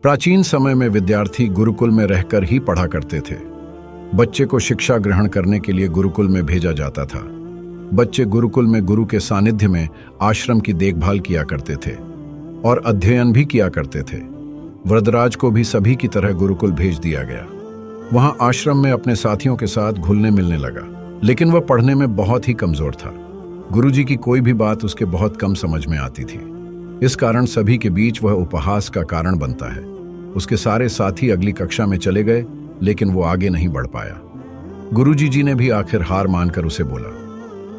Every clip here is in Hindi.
प्राचीन समय में विद्यार्थी गुरुकुल में रहकर ही पढ़ा करते थे। बच्चे को शिक्षा ग्रहण करने के लिए गुरुकुल में भेजा जाता था। बच्चे गुरुकुल में गुरु के सानिध्य में आश्रम की देखभाल किया करते थे और अध्ययन भी किया करते थे। वरदराज को भी सभी की तरह गुरुकुल भेज दिया गया। वहां आश्रम में अपने साथियों के साथ घुलने मिलने लगा, लेकिन वह पढ़ने में बहुत ही कमजोर था। गुरुजी की कोई भी बात उसके बहुत कम समझ में आती थी। इस कारण सभी के बीच वह उपहास का कारण बनता है। उसके सारे साथी अगली कक्षा में चले गए, लेकिन वो आगे नहीं बढ़ पाया। गुरुजी जी ने भी आखिर हार मानकर उसे बोला,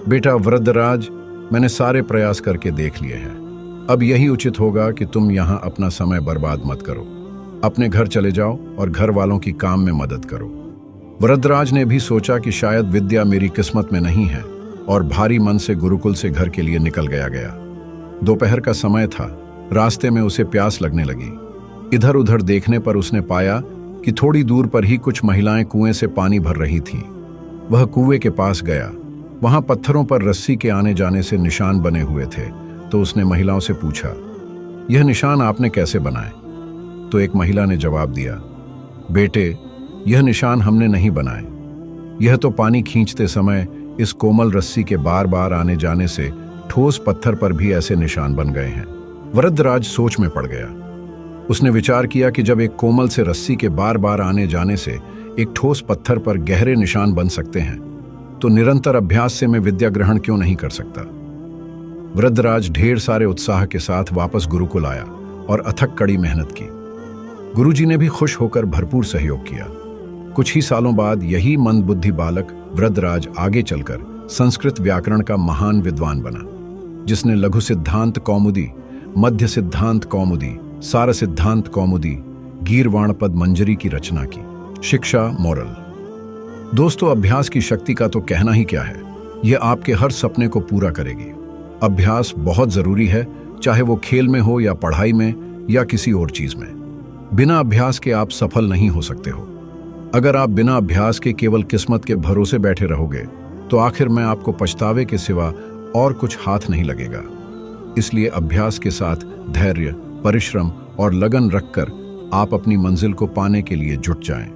बेटा वरदराज, मैंने सारे प्रयास करके देख लिए हैं। अब यही उचित होगा कि तुम यहाँ अपना समय बर्बाद मत करो। अपने घर चले जाओ और घर वालों की काम में मदद करो। वरदराज ने भी सोचा कि शायद विद्या मेरी किस्मत में नहीं है और भारी मन से गुरुकुल से घर के लिए निकल गया। दोपहर का समय था। रास्ते में उसे प्यास लगने लगी। इधर उधर देखने पर उसने पाया कि थोड़ी दूर पर ही कुछ महिलाएं कुएं से पानी भर रही थीं। वह कुएं के पास गया। वहां पत्थरों पर रस्सी के आने जाने से निशान बने हुए थे। तो उसने महिलाओं से पूछा, यह निशान आपने कैसे बनाए? तो एक महिला ने जवाब दिया, बेटे, यह निशान हमने नहीं बनाए। यह तो पानी खींचते समय इस कोमल रस्सी के बार बार आने जाने से ठोस पत्थर पर भी ऐसे निशान बन गए हैं। वरदराज सोच में पड़ गया। उसने विचार किया कि जब एक कोमल से रस्सी के बार बार आने जाने से एक ठोस पत्थर पर गहरे निशान बन सकते हैं, तो निरंतर अभ्यास से मैं विद्या ग्रहण क्यों नहीं कर सकता। वरदराज ढेर सारे उत्साह के साथ वापस गुरुकुल आया और अथक कड़ी मेहनत की। गुरुजी ने भी खुश होकर भरपूर सहयोग किया। कुछ ही सालों बाद यही मंदबुद्धि बालक वरदराज आगे चलकर संस्कृत व्याकरण का महान विद्वान बना, जिसने लघु सिद्धांत कौमुदी, मध्य सिद्धांत कौमुदी, सार सिद्धांत कौमुदी, गीर्वाणपद मंजरी की रचना की। शिक्षा मोरल। दोस्तों, अभ्यास की शक्ति का तो कहना ही क्या है। यह आपके हर सपने को पूरा करेगी। अभ्यास बहुत जरूरी है, चाहे वो खेल में हो या पढ़ाई में या किसी और चीज में। बिना अभ्यास के आप सफल नहीं हो सकते हो। अगर आप बिना अभ्यास के केवल किस्मत के भरोसे बैठे रहोगे, तो आखिर में आपको पछतावे के सिवा और कुछ हाथ नहीं लगेगा। इसलिए अभ्यास के साथ धैर्य, परिश्रम और लगन रखकर आप अपनी मंजिल को पाने के लिए जुट जाएं।